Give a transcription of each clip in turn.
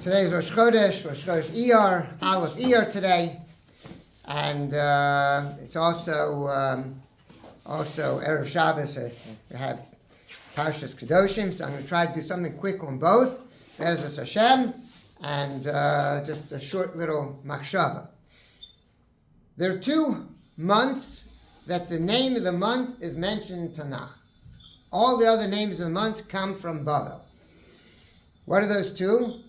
Today's Rosh Chodesh Iyar, Aleph Iyar today, and it's also Erev Shabbos. We have Parshas Kedoshim, so I'm going to try to do something quick on both. Be'ezus Hashem, and just a short little machshava. There are 2 months that the name of the month is mentioned in Tanakh. All the other names of the months come from Bavel. What are those 2?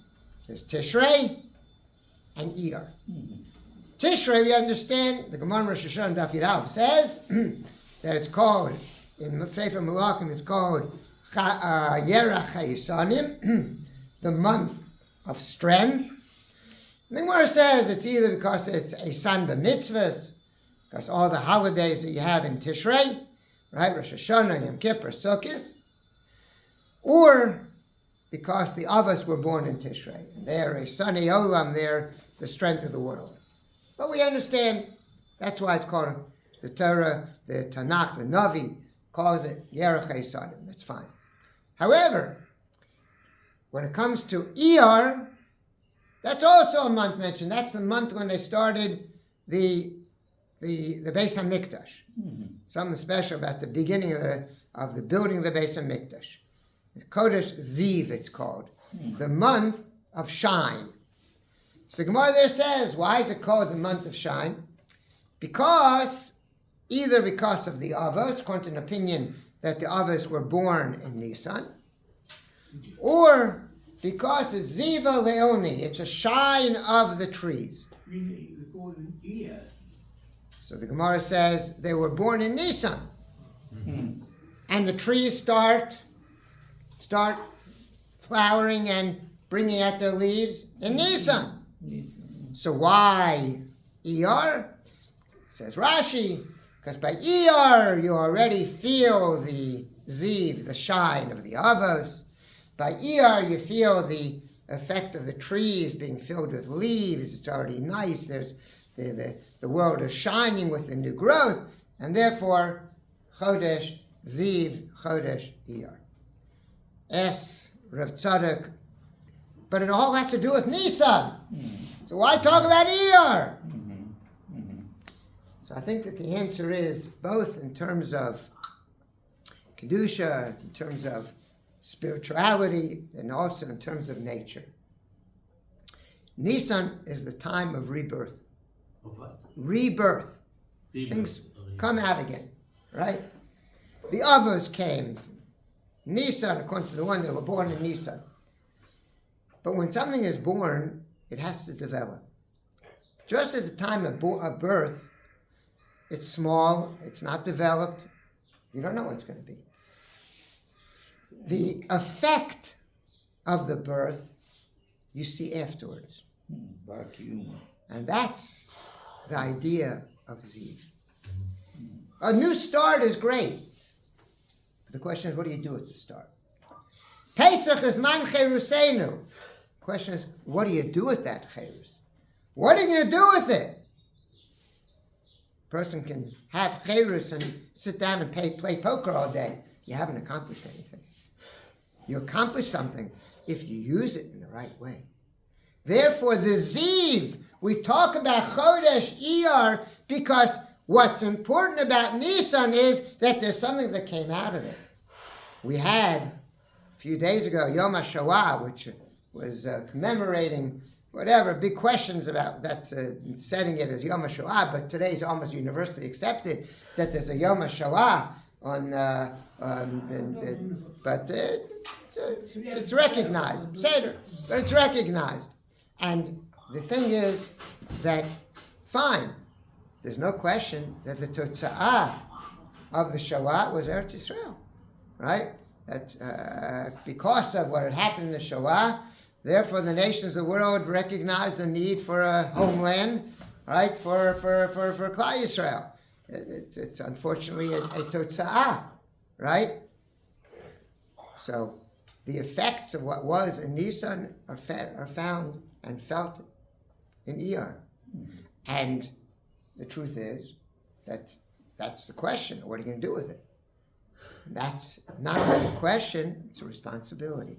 There's Tishrei and Iyar. Tishrei, we understand, the Gemara Rosh Hashanah Daf Yud Aleph says that it's called, in Sefer Malachim, it's called Yerach HaYisanim, the month of strength. And the Gemara says it's either because it's a San B'mitzvahs, because all the holidays that you have in Tishrei, right, Rosh Hashanah, Yom Kippur, Sukkot, or because the Avos were born in Tishrei. And they're a Sani Olam, they're the strength of the world. But we understand that's why it's called the Torah, the Tanakh, the Navi, calls it Yerach HaYisanim. That's fine. However, when it comes to Iyar, that's also a month mentioned. That's the month when they started the Beis HaMikdash. Something special about the beginning of the building of the Beis HaMikdash. The chodesh Ziv, it's called, the month of shine. So the Gemara there says, why is it called the month of shine? Either because of the Avos, according to an opinion that the Avos were born in Nisan, or because it's Ziva Leoni, it's a shine of the trees. So the Gemara says they were born in Nisan, and the trees start flowering and bringing out their leaves in Nisan. So why Iyar? Says Rashi, because by Iyar you already feel the ziv, the shine of the avos. By Iyar you feel the effect of the trees being filled with leaves. It's already nice. There's the world is shining with the new growth, and therefore chodesh ziv, chodesh Iyar. Rav Tzadok, but it all has to do with Nisan. So why talk about Iyar? So I think that the answer is both in terms of Kedusha, in terms of spirituality, and also in terms of nature. Nisan is the time of rebirth. Of what? Rebirth. Things come out again, right? The Avos came. Nisan, according to the one that were born in Nisan. But when something is born, it has to develop. Just at the time of birth, it's small, it's not developed, you don't know what it's going to be. The effect of the birth, you see afterwards. And that's the idea of Ziv. A new start is great. The question is, what do you do at the start? Pesach is man cheruseinu. The question is, what do you do with that cherus? What are you going to do with it? A person can have cherus and sit down and play poker all day. You haven't accomplished anything. You accomplish something if you use it in the right way. Therefore, the Ziv, we talk about chodesh Iyar because what's important about Nisan is that there's something that came out of it. We had, a few days ago, Yom HaShoah, which was commemorating whatever, big questions about that's setting it as Yom HaShoah, but today it's almost universally accepted that there's a Yom HaShoah but it's recognized, Seder, but it's recognized. And the thing is that, fine, there's no question that the Totza'ah of the Shoah was Eretz Yisrael, right? That because of what had happened in the Shoah, therefore the nations of the world recognized the need for a homeland, right? For Klal Yisrael. It's unfortunately a Totza'ah, right? So the effects of what was in Nisan are found and felt in Iyar. And the truth is that that's the question. What are you going to do with it? And that's not only a question, it's a responsibility.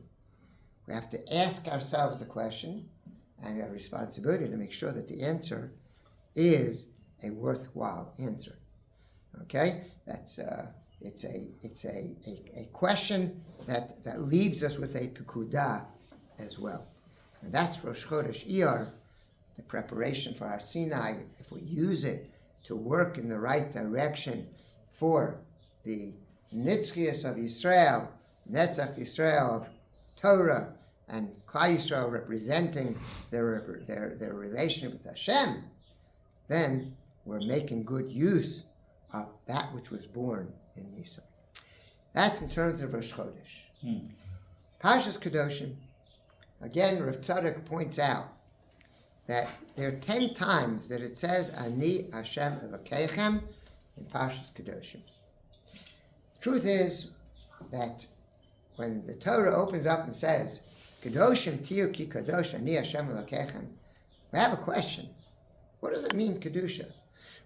We have to ask ourselves the question, and we have a responsibility to make sure that the answer is a worthwhile answer. Okay, it's a question that leaves us with a pekudah as well, and that's Rosh Chodesh Iyar, the preparation for our Sinai. If we use it to work in the right direction for the Nitzchias of Yisrael, Netzach Yisrael of Torah, and Klal Yisrael representing their relationship with Hashem, then we're making good use of that which was born in Nisan. That's in terms of Rosh Chodesh. Parshas Kedoshim, again, Rav Tzadok points out that there are 10 times that it says, Ani Hashem Elokeichem in Parshas Kedoshim. The truth is that when the Torah opens up and says, Kedoshim Tiyu Ki Kadosh Ani Hashem Elokeichem, we have a question. What does it mean, Kedusha?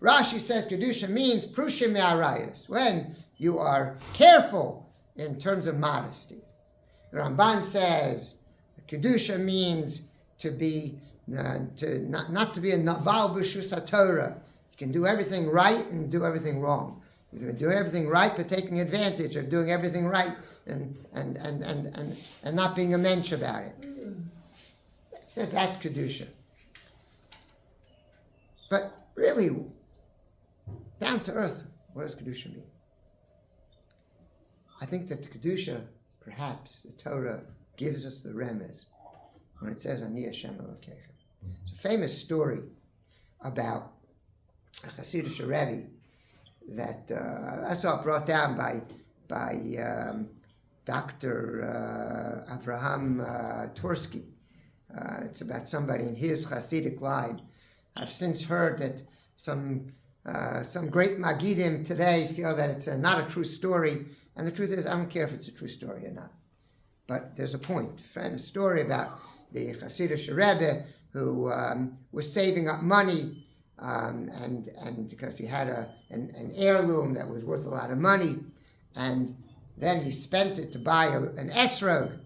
Rashi says Kedusha means Prushim Me'arayos, when you are careful in terms of modesty. The Ramban says Kedusha means to be not to be a naval b'shus haTorah. You can do everything right and do everything wrong. You can do everything right, but taking advantage of doing everything right and not being a mensch about it. It says that's Kedusha. But really, down to earth, what does Kedusha mean? I think that the Kedusha, perhaps, the Torah gives us the remez when it says, Ani Hashem Elokeichem. It's a famous story about a Hasidic Rebbe that I saw brought down by Dr. Avraham Tversky. It's about somebody in his Hasidic line. I've since heard that some great Magidim today feel that it's not a true story, and the truth is, I don't care if it's a true story or not. But there's a point. A story about the Hasidic Rebbe who was saving up money, and because he had an heirloom that was worth a lot of money, and then he spent it to buy an esrog,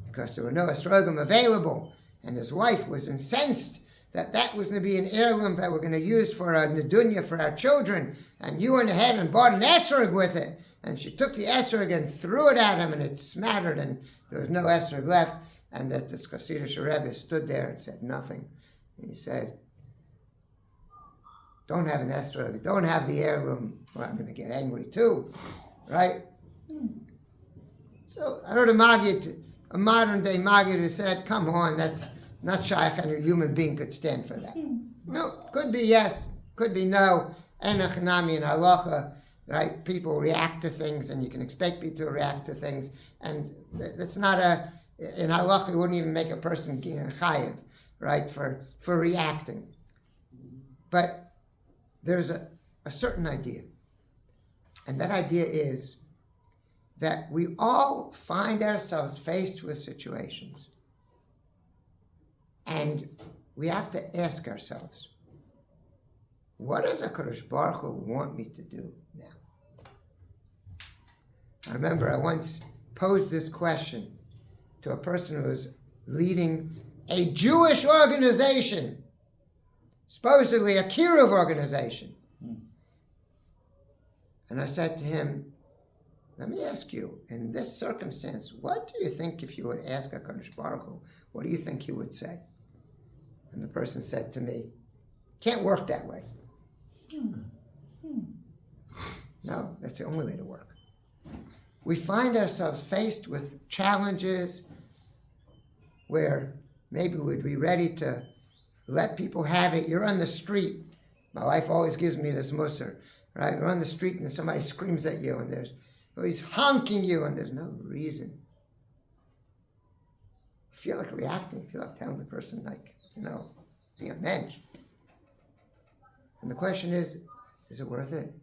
because there were no esrogim available, and his wife was incensed that was going to be an heirloom that we're going to use for a nedunya for our children, and you went ahead and bought an esrog with it. And she took the esrog and threw it at him, and it smattered, and there was no esrog left. And that this Hasidic Rebbe stood there and said nothing. And he said, don't have an esrog, don't have the heirloom, or I'm going to get angry too, right? So I heard a modern day Maggid who said, come on, that's not shaykh, and a human being could stand for that. No, could be yes, could be no. Enach nami in halacha, right? People react to things, and you can expect people to react to things, and that's not in halacha, it wouldn't even make a person chayiv, right, for reacting. But there's a certain idea, and that idea is that we all find ourselves faced with situations, and we have to ask ourselves, what does HaKadosh Baruch Hu want me to do now? I remember I once posed this question to a person who was leading a Jewish organization, supposedly a kiruv organization. And I said to him, let me ask you, in this circumstance, what do you think if you would ask HaKadosh Baruch Hu, what do you think he would say? And the person said to me, can't work that way. No, that's the only way to work. We find ourselves faced with challenges where maybe we'd be ready to let people have it. You're on the street. My wife always gives me this musar, right? You're on the street and somebody screams at you and he's honking you and there's no reason. You feel like reacting. You feel like telling the person, like, be a mensch. And the question is it worth it?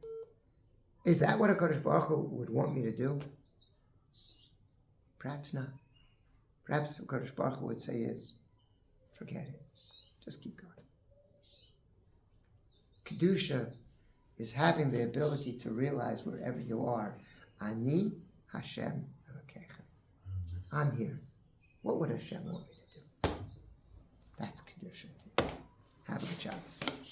Is that what HaKadosh Baruch Hu would want me to do? Perhaps not. Perhaps what HaKadosh Baruch Hu would say is, forget it. Just keep going. Kedusha is having the ability to realize wherever you are, Ani Hashem Elokeichem. I'm here. What would Hashem want me to do? That's condition. Have a good Shabbos.